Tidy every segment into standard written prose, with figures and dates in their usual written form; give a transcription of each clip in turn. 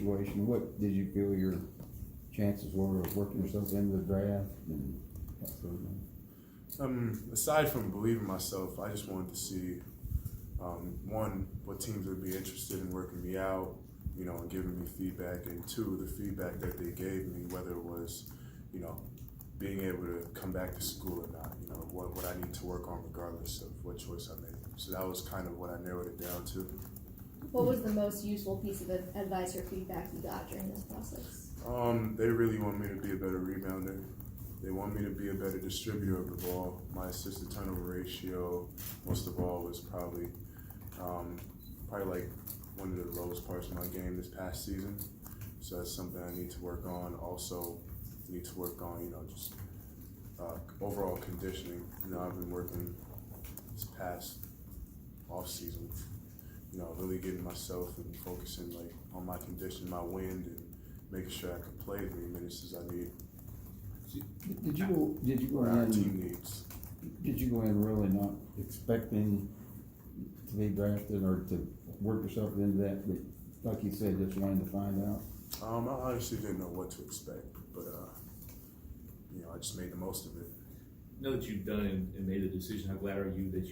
situation, what did you feel your chances were of working yourself into the draft and that sort of thing? Aside from believing myself, I just wanted to see, one, what teams would be interested in working me out, you know, and giving me feedback, and two, the feedback that they gave me, whether it was, you know, being able to come back to school or not, you know, what I need to work on regardless of what choice I make. So that was kind of what I narrowed it down to. What was the most useful piece of advice or feedback you got during this process? They really want me to be a better rebounder. They want me to be a better distributor of the ball. My assist to turnover ratio, most of all, was probably like one of the lowest parts of my game this past season. So that's something I need to work on. Also, need to work on, you know, just overall conditioning. You know, I've been working this past off season, you know, really getting myself and focusing like on my condition, my wind, and making sure I can play as many minutes as I need. Did you go Our in? team needs. Did you go in really not expecting to be drafted or to work yourself into that? But like you said, just wanting to find out. I honestly didn't know what to expect, but you know, I just made the most of it. Now that you've done and made the decision, how glad are you that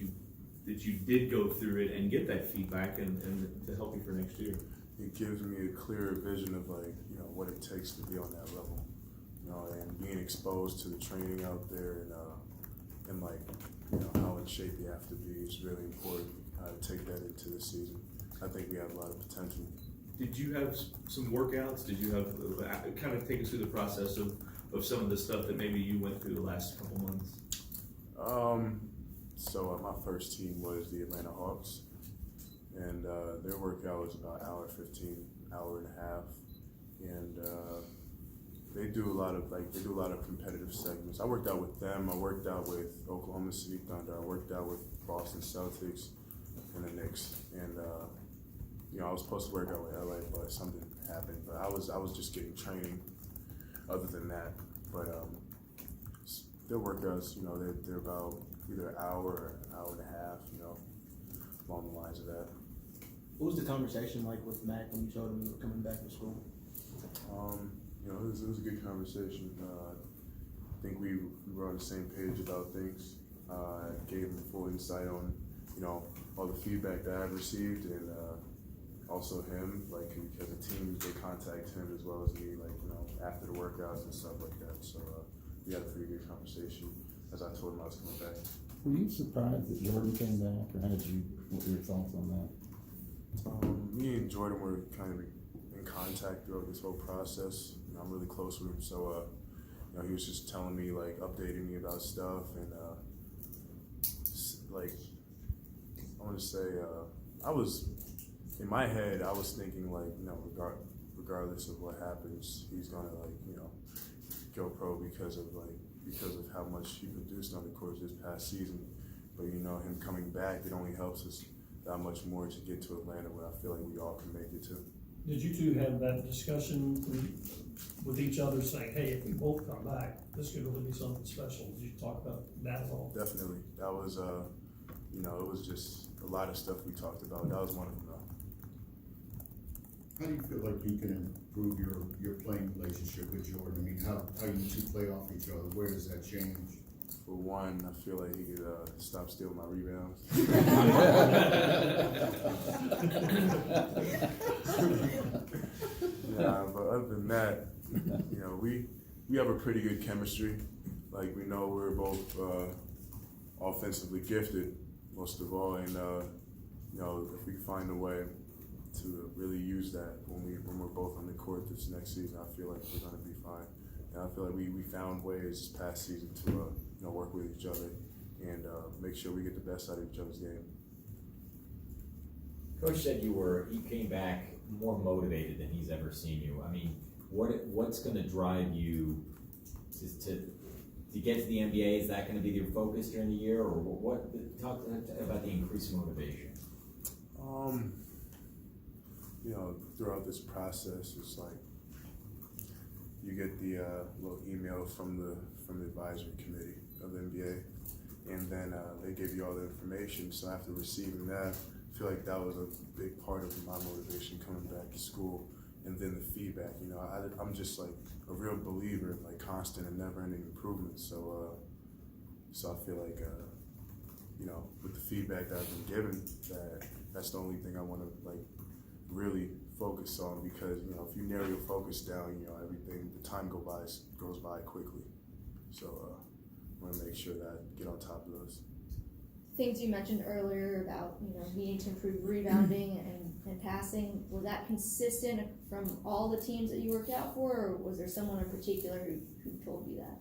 you did go through it and get that feedback and to help you for next year? It gives me a clearer vision of like, you know, what it takes to be on that level, you know, and being exposed to the training out there and like, you know, how in shape you have to be is really important. Take that into the season. I think we have a lot of potential. Did you have some workouts? Did you have kind of take us through the process of some of the stuff that maybe you went through the last couple months? So my first team was the Atlanta Hawks, and their workout was about hour 15, hour and a half, and they do a lot of competitive segments. I worked out with them. I worked out with Oklahoma City Thunder. I worked out with Boston Celtics and the Knicks, and you know, I was supposed to work out with LA, but something happened. But I was just getting training. Other than that, but their workouts, you know, they're about either an hour or an hour and a half, you know, along the lines of that. What was the conversation like with Mac when you told him you were coming back to school? You know, it was a good conversation. I think we were on the same page about things. I gave him full insight on, you know, all the feedback that I've received, and also him, like, because the team, they contact him as well as me, like, you know, after the workouts and stuff like that. So we had a pretty good conversation as I told him I was coming back. Were you surprised that Jordan came back, or what were your thoughts on that? Me and Jordan were kind of in contact throughout this whole process. You know, I'm really close with him, so you know, he was just telling me, like, updating me about stuff, and like, I want to say, in my head, I was thinking, like, you know, regardless of what happens, he's gonna, like, you know, go pro because of how much he produced on the course this past season. But, you know, him coming back, it only helps us that much more to get to Atlanta, where I feel like we all can make it to. Did you two have that discussion with each other, saying, hey, if we both come back, this could really be something special? Did you talk about that at all? Definitely. That was, you know, it was just a lot of stuff we talked about. That was one of them, though. How do you feel like you can improve your playing relationship with Jordan? I mean, how you two play off each other? Where does that change? For one, I feel like he could stop stealing my rebounds. Yeah, but other than that, you know, we have a pretty good chemistry. Like, we know we're both offensively gifted, most of all, and you know, if we find a way to really use that when we're both on the court this next season, I feel like we're going to be fine. And I feel like we found ways this past season to you know, work with each other and make sure we get the best out of each other's game. Coach said you came back more motivated than he's ever seen you. I mean, what's going to drive you to get to the NBA? Is that going to be your focus during the year, or what? Talk about the increased motivation. You know, throughout this process, it's like you get the little email from the advisory committee of the NBA, and then they give you all the information. So after receiving that, I feel like that was a big part of my motivation coming back to school. and then the feedback. You know, I'm just like a real believer in like constant and never-ending improvement. So I feel like you know, with the feedback that I've been given, that's the only thing I want to like really focus on, because you know, if you narrow your focus down, you know, everything, the time goes by quickly. So I want to make sure that I get on top of those Things you mentioned earlier about, you know, needing to improve rebounding and passing, was that consistent from all the teams that you worked out for, or was there someone in particular who told you that?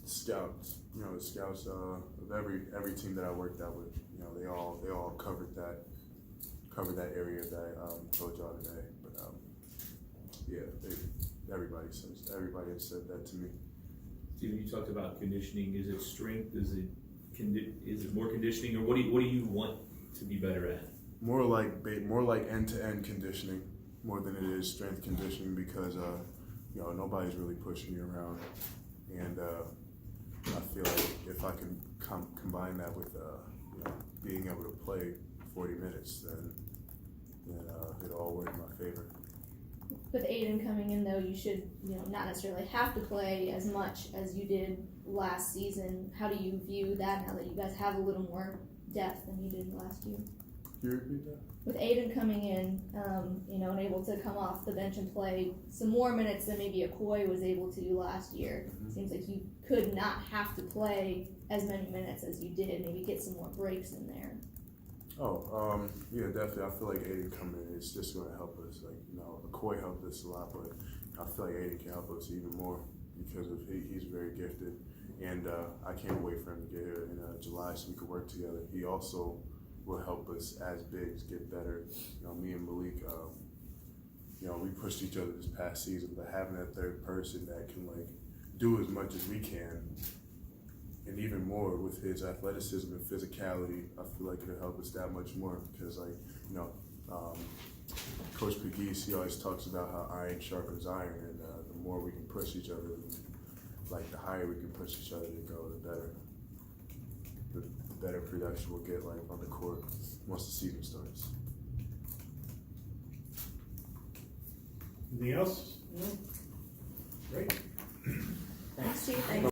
Scouts. You know, the scouts of every team that I worked out with. You know, they all covered that area that I told y'all today. But yeah, everybody has said that to me. Steven, you talked about conditioning. Is it strength? Is it more conditioning, or what do you want to be better at? More like end-to-end conditioning more than it is strength conditioning, because you know, nobody's really pushing you around, and I feel like if I can combine that with you know, being able to play 40 minutes, then it'll all work in my favor. With Aiden coming in, though, you should, you know, not necessarily have to play as much as you did last season. How do you view that now that you guys have a little more depth than you did last year? Can you repeat that? With Aiden coming in, you know, and able to come off the bench and play some more minutes than maybe Okoye was able to do last year, seems like you could not have to play as many minutes as you did. Maybe get some more breaks in there. Oh, yeah, definitely. I feel like Aiden coming in is just going to help us. Like, you know, Okoye helped us a lot, but I feel like Aiden can help us even more because of he's very gifted, and I can't wait for him to get here in July so we can work together. He also will help us as bigs get better. You know, me and Malik, you know, we pushed each other this past season, but having that third person that can like do as much as we can, and even more with his athleticism and physicality, I feel like it'll help us that much more, because like, you know, Coach Pegues, he always talks about how iron sharpens iron, and the more we can push each other, like the higher we can push each other to go, the better production we'll get like on the court once the season starts. Anything else? No.